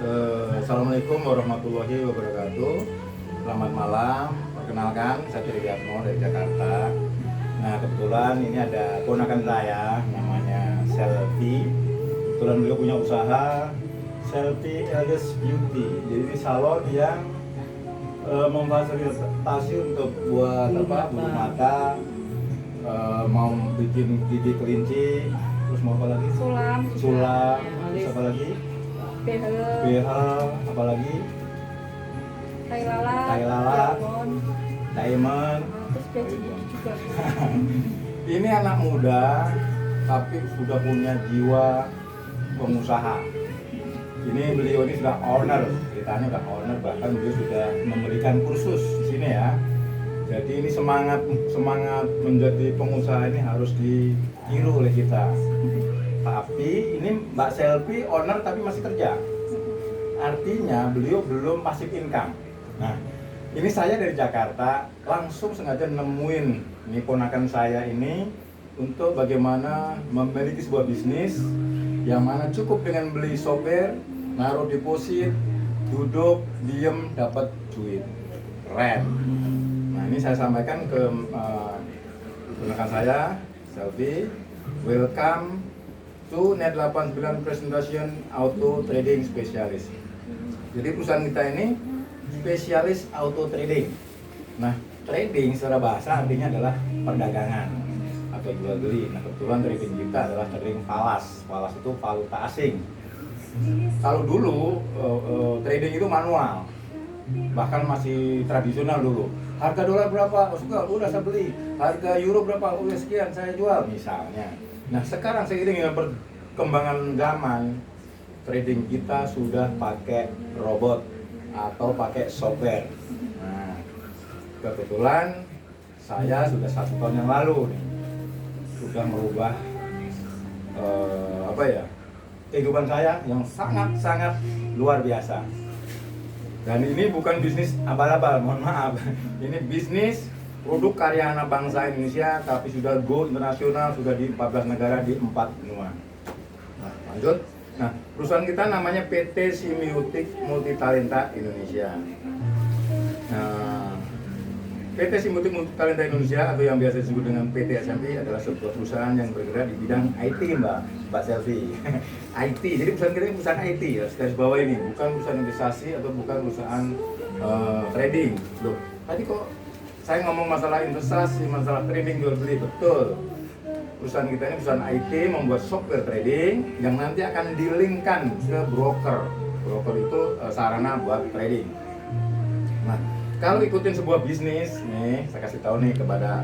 Assalamualaikum warahmatullahi wabarakatuh. Selamat malam. Perkenalkan, saya Triatmo dari Jakarta. Nah, kebetulan ini ada ponakan saya, namanya Selfie. Kebetulan beliau punya usaha Selfie Elegance Beauty. Jadi ini salon yang memfasilitasi untuk buat bulu mata, mau bikin gigi kelinci, terus mau apa lagi? Sulam, terus apa lagi? BH, apalagi? Tai lalat, diamond. terus gaji juga. Ini anak muda tapi sudah punya jiwa pengusaha. Ini beliau ini sudah owner, ceritanya sudah owner, bahkan beliau sudah memberikan kursus di sini ya. Jadi ini semangat menjadi pengusaha ini harus ditiru oleh kita. Tapi ini Mbak Selfie owner tapi masih kerja. Artinya beliau belum passive income. Nah, ini saya dari Jakarta langsung sengaja nemuin ini ponakan saya ini untuk bagaimana memiliki sebuah bisnis yang mana cukup dengan beli software, naruh deposit, duduk, diem, dapat duit. Keren. Nah, ini saya sampaikan ke ponakan saya, Selfie. Welcome to Net 89 Presentation Auto Trading Specialist. Jadi perusahaan kita ini spesialis auto trading. Nah, trading secara bahasa artinya adalah perdagangan atau jual beli. Nah, kebetulan trading kita adalah trading falas. Falas itu valuta asing. Kalau dulu trading itu manual, bahkan masih tradisional dulu. Harga dolar berapa? Oh, suka, udah saya beli. Harga euro berapa? Udah sekian, saya jual misalnya. Nah, sekarang seiring dengan perkembangan zaman, trading kita sudah pakai robot atau pakai software. Nah, kebetulan saya sudah 1 tahun yang lalu nih sudah merubah kehidupan saya yang sangat luar biasa. Dan ini bukan bisnis abal-abal, mohon maaf. Ini bisnis produk karya anak bangsa Indonesia, tapi sudah go internasional, sudah di 14 negara di 4 benua. Nah, lanjut. Nah, perusahaan kita namanya PT Simiotik Multitalenta Indonesia. Nah, PT Simiotik Multitalenta Indonesia atau yang biasa disebut dengan PT SMI adalah sebuah perusahaan yang bergerak di bidang IT, Mbak Selfie. IT. Jadi perusahaan kita ini perusahaan IT ya, garis bawah ini, bukan perusahaan investasi atau bukan perusahaan trading. Loh, tadi kok saya ngomong masalah investasi, masalah trading jual beli, betul. Perusahaan kita ini perusahaan IT membuat software trading yang nanti akan dilingkan ke broker. Broker itu sarana buat trading. Nah, kalau ikutin sebuah bisnis, nih saya kasih tahu nih kepada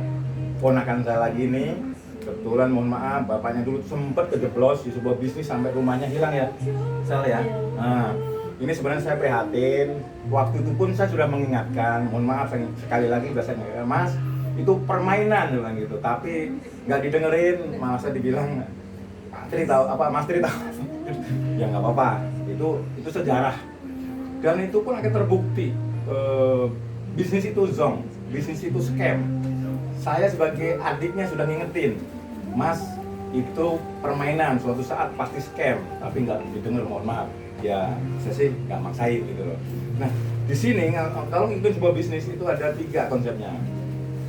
ponakan saya lagi nih. Kebetulan mohon maaf, bapaknya dulu sempat kejeblos di sebuah bisnis sampai rumahnya hilang ya, Sel ya. Nah, ini sebenarnya saya prihatin. Waktu itu pun saya sudah mengingatkan, mohon maaf sekali lagi sudah saya ingatkan, Mas, itu permainan bilang gitu, tapi nggak didengerin, malah saya dibilang Tri tahu apa, Mas Tri tahu. Ya nggak apa-apa, itu sejarah. Dan itu pun akan terbukti bisnis itu zong, bisnis itu scam. Saya sebagai adiknya sudah ngingetin, Mas, itu permainan, suatu saat pasti scam, tapi nggak didengar, mohon maaf. Ya saya sih nggak maksain gitu loh. Nah, di sini kalau ngikutin sebuah bisnis itu ada 3 konsepnya,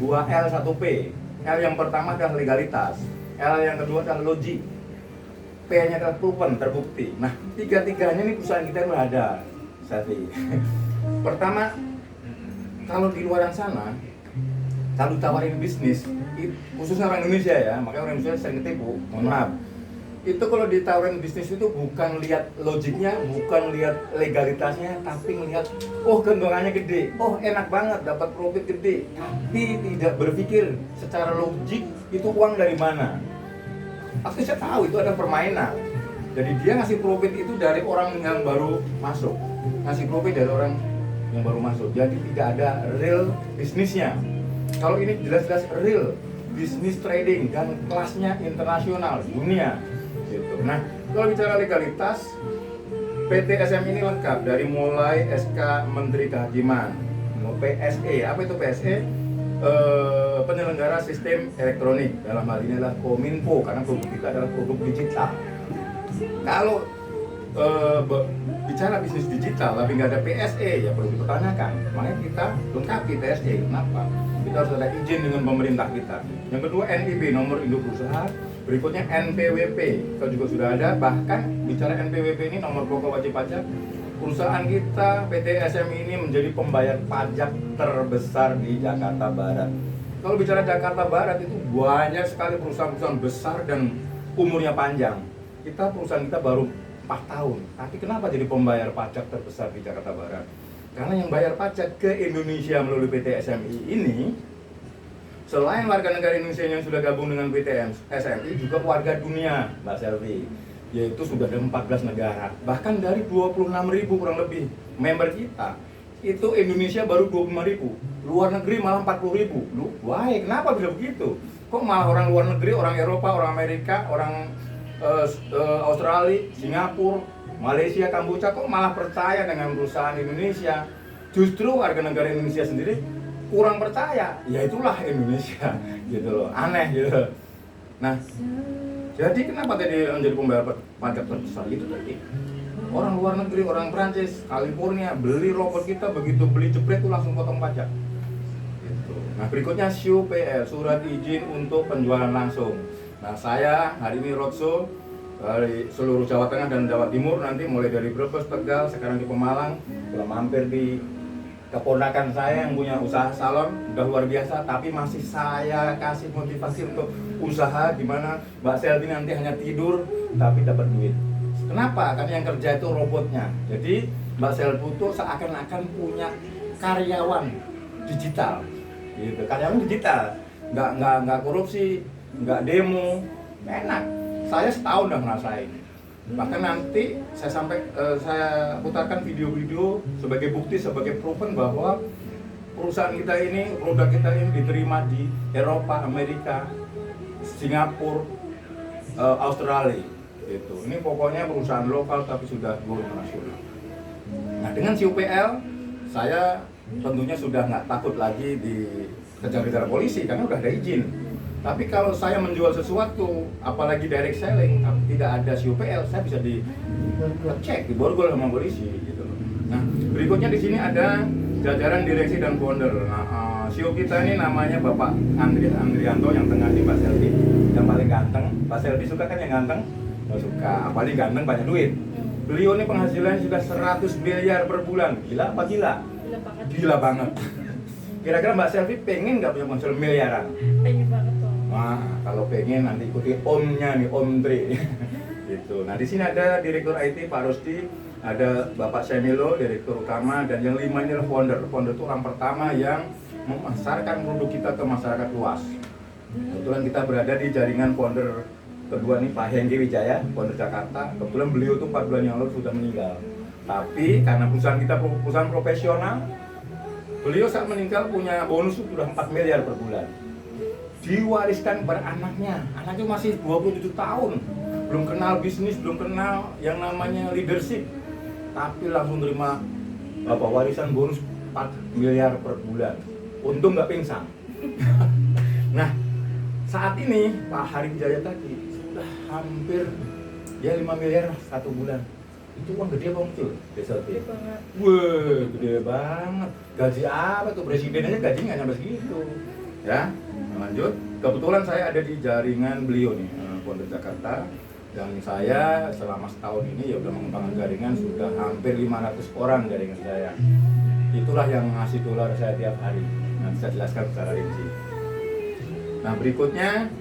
2L 1P. L yang pertama adalah legalitas, L yang kedua adalah logik, P-nya adalah proven, terbukti. Nah, 3-tiganya ini perusahaan kita udah ada. Pertama, kalau di luar sana, kalau ditawarin bisnis, khususnya orang Indonesia ya, makanya orang Indonesia sering ketipu, mohon maaf. Itu kalau ditawarin bisnis itu bukan lihat logiknya, bukan lihat legalitasnya, tapi ngelihat, oh keuntungannya gede, oh enak banget, dapat profit gede, tapi tidak berpikir secara logik itu uang dari mana. Aku saya tahu itu ada permainan. Jadi dia ngasih profit itu dari orang yang baru masuk, ngasih profit dari orang yang baru masuk. Jadi tidak ada real bisnisnya. Kalau ini jelas-jelas real bisnis trading dan kelasnya internasional dunia. Gitu. Nah, kalau bicara legalitas, PT SM ini lengkap dari mulai SK Menteri Kehakiman, PSE. Apa itu PSE? Penyelenggara sistem elektronik. Dalam hal ini adalah Kominfo, karena produk kita adalah produk digital. Kalau bicara bisnis digital tapi nggak ada PSE ya perlu dipertanyakan. Makanya kita lengkapi PSE. Kenapa? Kita harus ada izin dengan pemerintah kita. Yang kedua NIB, nomor induk usaha. Berikutnya NPWP, kita juga sudah ada. Bahkan bicara NPWP ini nomor pokok wajib pajak. Perusahaan kita PT SMI ini menjadi pembayar pajak terbesar di Jakarta Barat. Kalau bicara Jakarta Barat itu banyak sekali perusahaan-perusahaan besar dan umurnya panjang. Perusahaan kita baru 4 tahun, tapi kenapa jadi pembayar pajak terbesar di Jakarta Barat? Karena yang bayar pajak ke Indonesia melalui PT SMI ini, selain warga negara Indonesia yang sudah gabung dengan PT SMI, juga warga dunia, Mbak Selvi, yaitu sudah ada 14 negara. Bahkan dari 26.000 kurang lebih member kita, itu Indonesia baru 25.000, luar negeri malah 40.000. Wah, kenapa bisa begitu? Kok malah orang luar negeri, orang Eropa, orang Amerika, orang Australia, Singapura, Malaysia, Kamboja kok malah percaya dengan perusahaan Indonesia? Justru warga negara Indonesia sendiri kurang percaya. Ya itulah Indonesia, gitu loh. Aneh gitu. Nah, jadi kenapa tadi menjadi pembayar pajak terbesar? Itu tadi orang luar negeri, orang Prancis, California beli robot kita, begitu beli jepret itu langsung potong pajak. Gitu. Nah, berikutnya SUPL, surat izin untuk penjualan langsung. Nah, saya hari ini roadshow dari seluruh Jawa Tengah dan Jawa Timur, nanti mulai dari Brebes, Tegal, sekarang di Pemalang, sudah mampir di keponakan saya yang punya usaha salon, udah luar biasa, tapi masih saya kasih motivasi untuk usaha di mana Mbak Selvi nanti hanya tidur tapi dapat duit. Kenapa? Karena yang kerja itu robotnya. Jadi Mbak Selvi itu seakan-akan punya karyawan digital, gitu. Karyawan digital, nggak korupsi, nggak demo, enak. Saya setahun udah ngerasain. Bahkan nanti saya putarkan video-video sebagai bukti, sebagai proven bahwa perusahaan kita ini, produk kita ini diterima di Eropa, Amerika, Singapura, Australia. Gitu. Ini pokoknya perusahaan lokal tapi sudah go internasional. Nah, dengan CUPL saya tentunya sudah nggak takut lagi dikejar-kejar polisi karena udah ada izin. Tapi kalau saya menjual sesuatu, apalagi direct selling, tidak ada CUPL, saya bisa dicek, diborgol sama polisi, gitu. Nah, berikutnya di sini ada jajaran direksi dan founder. Nah, CEO kita ini namanya Bapak Andrianto, yang tengah ini Pak Selvi, yang paling ganteng. Pak Selvi suka kan yang ganteng? Oh, suka, apalagi ganteng banyak duit. Beliau ini penghasilannya sudah 100 miliar per bulan. Gila apa gila? Gila banget. Gila banget. Kira-kira Mbak Selvi pengen nggak punya penghasilan miliaran? Pengen banget tuh. Wah, kalau pengen nanti ikuti omnya nih, Om Tri. Gitu. Nah, di sini ada Direktur IT Pak Rusdi, ada Bapak Semilo, Direktur Utama, dan yang 5 ini adalah founder. Founder itu orang pertama yang memasarkan produk kita ke masyarakat luas. Kebetulan kita berada di jaringan founder kedua nih, Pak Hengki Wijaya, founder Jakarta. Kebetulan beliau tuh 4 bulan yang lalu sudah meninggal. Tapi karena perusahaan kita perusahaan profesional, beliau saat meninggal punya bonus itu sudah 4 miliar per bulan. Diwariskan kepada anaknya masih 27 tahun, belum kenal bisnis, belum kenal yang namanya leadership, tapi langsung terima warisan bonus 4 miliar per bulan. Untung nggak pingsan. Nah, saat ini Pak Hari Wijaya tadi sudah hampir 5 miliar satu bulan. Itu uang gede apa kecil? Gede banget. Wah, gede banget. Gaji apa tuh? Presiden aja gajinya nggak nyampe segitu. Ya, lanjut. Kebetulan saya ada di jaringan beliau nih, founder Jakarta, dan saya selama setahun ini ya udah mengembangkan jaringan sudah hampir 500 orang jaringan saya. Itulah yang ngasih dolar saya tiap hari. Nanti saya jelaskan secara rinci. Nah, berikutnya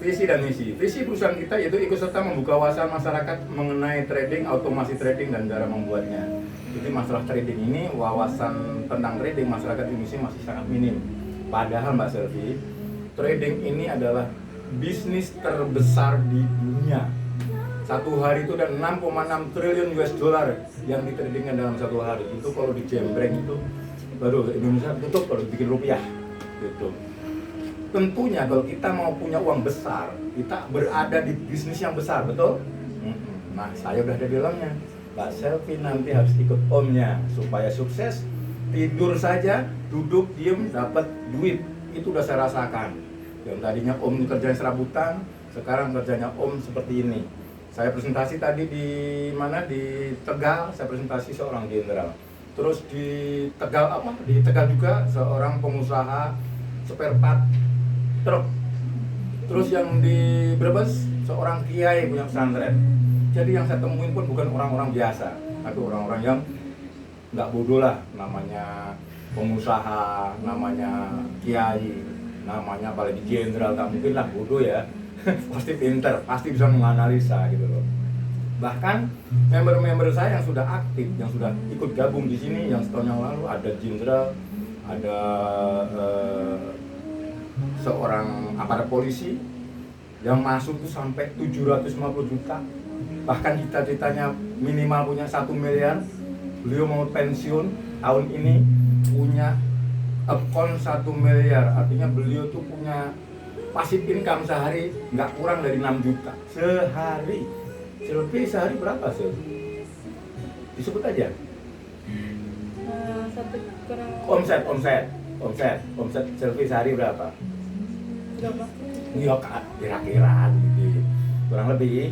visi dan misi. Visi perusahaan kita yaitu ikut serta membuka wawasan masyarakat mengenai trading, otomasi trading, dan cara membuatnya. Jadi masalah trading ini, wawasan tentang trading masyarakat Indonesia masih sangat minim. Padahal Mbak Selvi, trading ini adalah bisnis terbesar di dunia. Satu hari itu ada 6,6 triliun US dollar yang ditradingkan dalam satu hari. Itu kalau dijembreng itu, baru Indonesia tutup kalau bikin rupiah. Gitu. Tentunya kalau kita mau punya uang besar, kita berada di bisnis yang besar, betul? Nah, saya udah ada di dalamnya. Mbak Selvi nanti harus ikut omnya supaya sukses. Tidur saja, duduk, diem, dapat duit. Itu udah saya rasakan. Yang tadinya om kerjanya serabutan, sekarang kerjanya om seperti ini. Saya presentasi tadi di mana, di Tegal, saya presentasi seorang jenderal. Terus di Tegal apa? Di Tegal juga seorang pengusaha spare part truk. Terus yang di Brebes seorang kiai punya pesantren. Jadi yang saya temuin pun bukan orang-orang biasa, tapi orang-orang yang nggak bodoh lah, namanya pengusaha, namanya kiai, namanya apalagi jenderal, tak mungkin lah bodoh ya. Pasti pinter, pasti bisa menganalisa gitu loh. Bahkan member-member saya yang sudah aktif, yang sudah ikut gabung di sini, yang setahun yang lalu ada jenderal, ada seorang aparat polisi yang masuk itu sampai 750 juta. Bahkan cita-citanya minimal punya 1 miliar. Beliau mau pensiun tahun ini punya account 1 miliar. Artinya beliau tuh punya pasif income sehari nggak kurang dari 6 juta sehari. Selfie sehari berapa sih? Disebut aja. Satu kurang Omset selfie sehari berapa? berapa? Iya kak, kira-kira gitu. Kurang lebih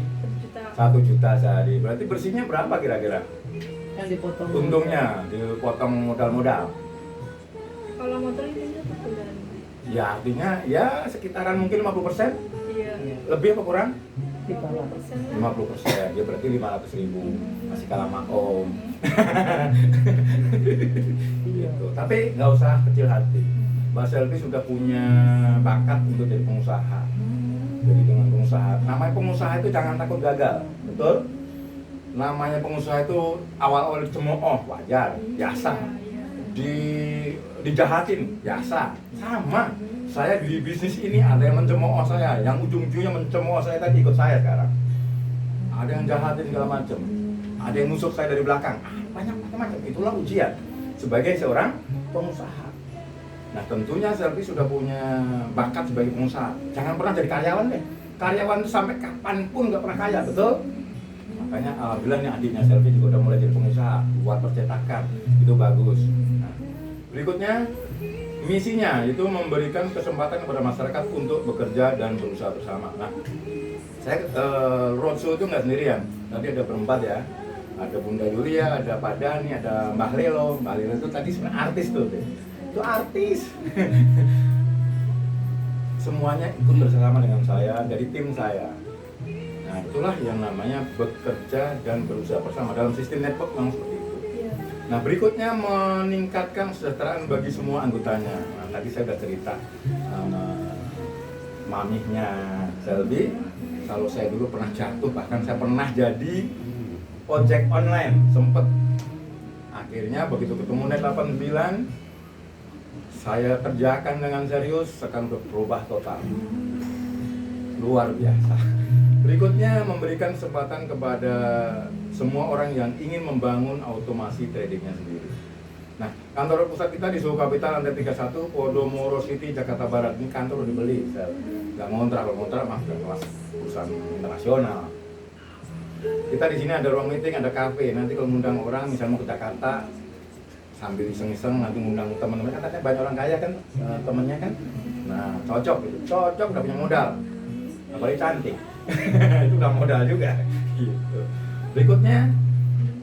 1 juta sehari. Berarti bersihnya berapa kira-kira? Yang dipotong. Untungnya dipotong modal-modal. Kalau motor ini satu bulan. Ya artinya ya sekitaran mungkin 50%. Iya. Lebih apa kurang? 50% 50%, ya berarti 500.000. Masih kalah sama Om. Gitu. Tapi nggak usah kecil hati. Mbak Selvi sudah punya bakat untuk jadi pengusaha. Jadi dengan pengusaha, namanya pengusaha itu jangan takut gagal, betul? Namanya pengusaha itu awal-awal dicemooh, wajar, biasa. Dijahatin, biasa. Sama. Saya di bisnis ini ada yang mencemooh saya, yang ujung-ujungnya mencemooh saya tadi ikut saya sekarang. Ada yang jahatin segala macam, ada yang nusuk saya dari belakang, banyak macam-macam. Itulah ujian sebagai seorang pengusaha. Nah tentunya Selvi sudah punya bakat sebagai pengusaha. Jangan pernah jadi karyawan deh. Karyawan itu sampai kapanpun nggak pernah kaya, betul? Makanya alhamdulillah nih adiknya Selvi juga udah mulai jadi pengusaha, buat percetakan, itu bagus. Nah, berikutnya misinya itu memberikan kesempatan kepada masyarakat untuk bekerja dan berusaha bersama. Nah, saya roadshow itu nggak sendirian. Tadi ada berempat ya. Ada Bunda Yulia, ada Pak Dani, ada Mbah Lelo. Mbah Lelo itu tadi sebenarnya artis tuh. Itu artis. Semuanya ikut bersama dengan saya dari tim saya. Nah, itulah yang namanya bekerja dan berusaha bersama dalam sistem network yang seperti itu. Iya. Nah berikutnya meningkatkan kesejahteraan bagi semua anggotanya. Nah, tadi saya sudah cerita sama mamihnya Selvi. Kalau saya dulu pernah jatuh, bahkan saya pernah jadi ojek online, sempet. Akhirnya begitu ketemu Net 89, saya kerjakan dengan serius, sekarang berubah total. Luar biasa. Berikutnya memberikan kesempatan kepada semua orang yang ingin membangun automasi tradingnya sendiri. Nah, kantor pusat kita di Suhu Kapital lantai 31, Podomoro City, Jakarta Barat. Ini kantor udah dibeli, saya nggak ngontrak, kalau ngontrak mah udah kelas perusahaan internasional. Kita di sini ada ruang meeting, ada kafe. Nanti kalau ngundang orang, misalnya mau ke Jakarta, sambil iseng-iseng nanti ngundang teman-teman, kan katanya banyak orang kaya kan, temennya kan. Nah, cocok gitu, cocok udah punya modal, apalagi cantik. Itu udah modal juga gitu. Berikutnya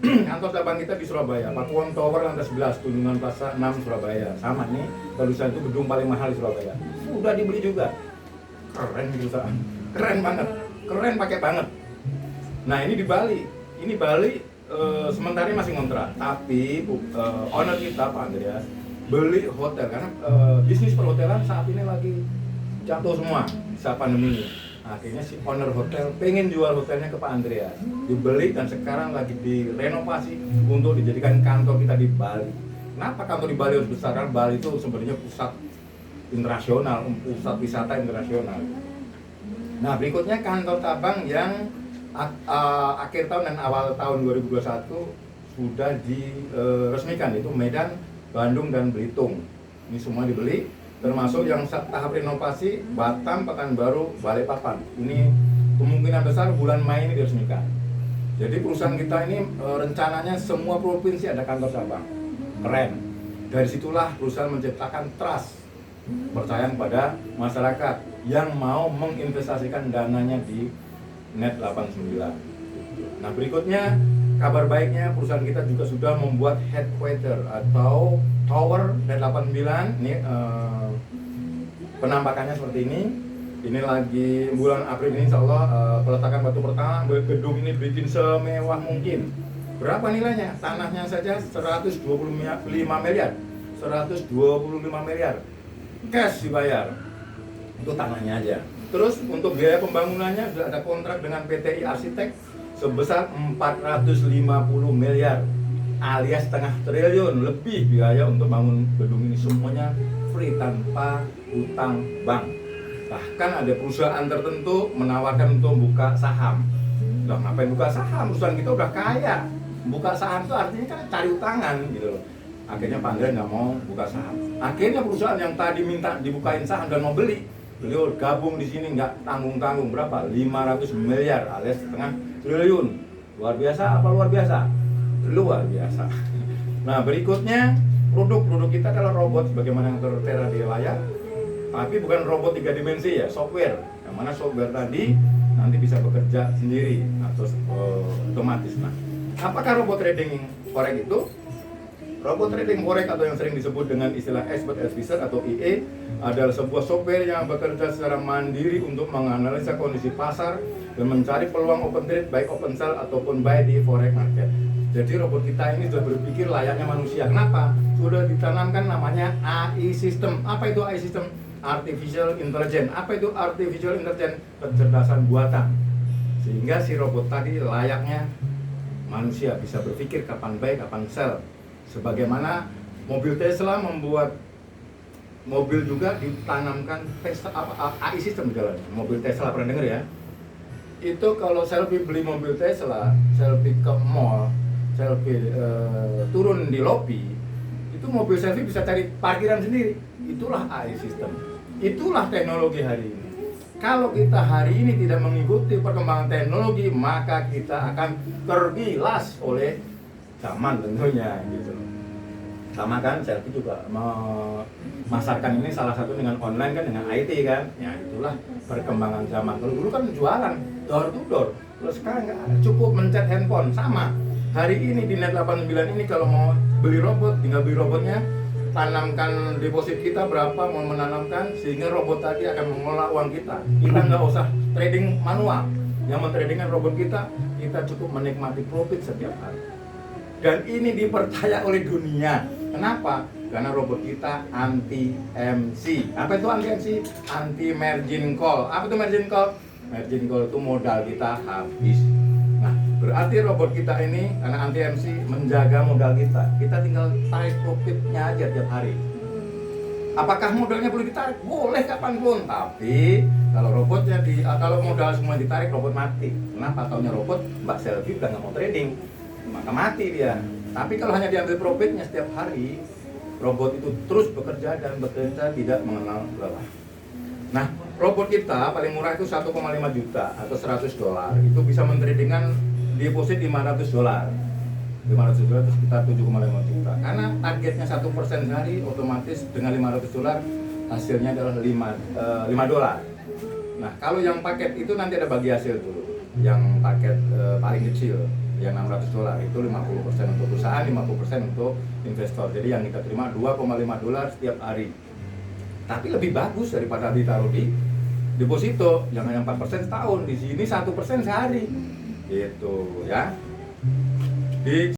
kantor cabang kita di Surabaya, Pakuwon Tower lantai 11, Tunjungan Plaza 6 Surabaya. Sama nih, tulisan itu gedung paling mahal di Surabaya. Sudah dibeli juga. Keren gitu, keren banget, keren pakai banget. Nah ini di Bali, ini Bali sementara masih ngontrak, tapi owner kita Pak Andreas beli hotel karena bisnis perhotelan saat ini lagi jatuh semua saat pandemi ini. Akhirnya si owner hotel pengen jual hotelnya ke Pak Andreas, dibeli dan sekarang lagi direnovasi untuk dijadikan kantor kita di Bali. Kenapa kantor di Bali harus besar? Karena Bali itu sebenarnya pusat internasional, pusat wisata internasional. Nah berikutnya kantor cabang yang akhir tahun dan awal tahun 2021 sudah diresmikan, itu Medan, Bandung, dan Belitung. Ini semua dibeli. Termasuk yang tahap renovasi Batam, Pekanbaru, Balikpapan. Ini kemungkinan besar bulan Mei ini diresmikan. Jadi perusahaan kita ini rencananya semua provinsi ada kantor cabang. Keren. Dari situlah perusahaan menciptakan trust, percaya pada masyarakat yang mau menginvestasikan dananya di Net 89. Nah, berikutnya kabar baiknya perusahaan kita juga sudah membuat headquarter atau tower net 89. Ini penampakannya seperti ini. Ini lagi bulan April ini, insya Allah peletakan batu pertama. Gedung ini bikin semewah mungkin. Berapa nilainya? Tanahnya saja 125 miliar. 125 miliar. Cash dibayar. Itu tanahnya aja. Terus untuk biaya pembangunannya sudah ada kontrak dengan PTI Arsitek sebesar 450 miliar alias setengah triliun lebih biaya untuk bangun gedung ini, semuanya free tanpa utang bank. Bahkan ada perusahaan tertentu menawarkan untuk buka saham. Loh, ngapain buka saham? Perusahaan kita udah kaya. Buka saham itu artinya kan cari utangan gitu loh. Akhirnya Pak Andre nggak mau buka saham. Akhirnya perusahaan yang tadi minta dibukain saham dan mau beli, beliau gabung di sini nggak tanggung-tanggung berapa? 500 miliar alias setengah triliun. Luar biasa apa luar biasa? Luar biasa. Nah, berikutnya produk-produk kita adalah robot sebagaimana yang tertera di layar. Tapi bukan robot 3 dimensi ya, software. Yang mana software tadi nanti bisa bekerja sendiri atau otomatis. Nah, apakah robot trading forex itu? Robot trading forex atau yang sering disebut dengan istilah expert advisor atau IE adalah sebuah software yang bekerja secara mandiri untuk menganalisa kondisi pasar dan mencari peluang open trade baik open sell ataupun buy di forex market. Jadi robot kita ini sudah berpikir layaknya manusia. Kenapa? Sudah ditanamkan namanya AI system. Apa itu AI system? Artificial Intelligence. Apa itu Artificial Intelligence? Kecerdasan buatan. Sehingga si robot tadi layaknya manusia, bisa berpikir kapan buy, kapan sell. Sebagaimana mobil Tesla membuat mobil juga ditanamkan AI system jalan. Mobil Tesla pernah dengar ya? Itu kalau selfie beli mobil Tesla, selfie ke mall, selfie turun di lobi, itu mobil selfie bisa cari parkiran sendiri. Itulah AI system. Itulah teknologi hari ini. Kalau kita hari ini tidak mengikuti perkembangan teknologi, maka kita akan tergilas oleh zaman tentunya gitu. Sama kan selfie juga memasarkan ini salah satu dengan online kan, dengan IT kan. Ya itulah perkembangan zaman. Kalau dulu kan jualan door to door. Kalau sekarang nggak ada, cukup mencet handphone. Sama. Hari ini di Net 89 ini kalau mau beli robot, tinggal beli robotnya, tanamkan deposit kita berapa mau menanamkan, sehingga robot tadi akan mengelola uang kita. Kita nggak usah trading manual. Yang mentradingkan robot kita cukup menikmati profit setiap hari. Dan ini dipercaya oleh dunia. Kenapa? Karena robot kita anti MC. Apa itu anti MC? Anti margin call. Apa itu margin call? Margin call itu modal kita habis. Nah, berarti robot kita ini karena anti MC menjaga modal kita. Kita tinggal tarik profitnya aja tiap hari. Apakah modalnya perlu ditarik? Boleh kapanpun. Tapi kalau robotnya kalau modal semua ditarik, robot mati. Kenapa? Taunya robot, Mbak Selvi udah nggak mau trading, maka mati dia. Tapi kalau hanya diambil profitnya setiap hari, robot itu terus bekerja dan bekerja tidak mengenal lelah. Nah, robot kita paling murah itu 1,5 juta atau 100 dolar. Itu bisa mentradingkan deposit 500 dolar. 500 dolar itu sekitar 7,5 juta. Karena targetnya 1% sehari, otomatis dengan 500 dolar hasilnya adalah 5 dolar. Nah, kalau yang paket itu nanti ada bagi hasil dulu. Yang paket paling kecil yang 600 dolar itu 50% untuk perusahaan, 50% untuk investor. Jadi yang kita terima 2,5 dolar setiap hari. Tapi lebih bagus daripada ditaruh di deposito yang hanya 4% setahun. Di sini 1% sehari. Gitu ya. Di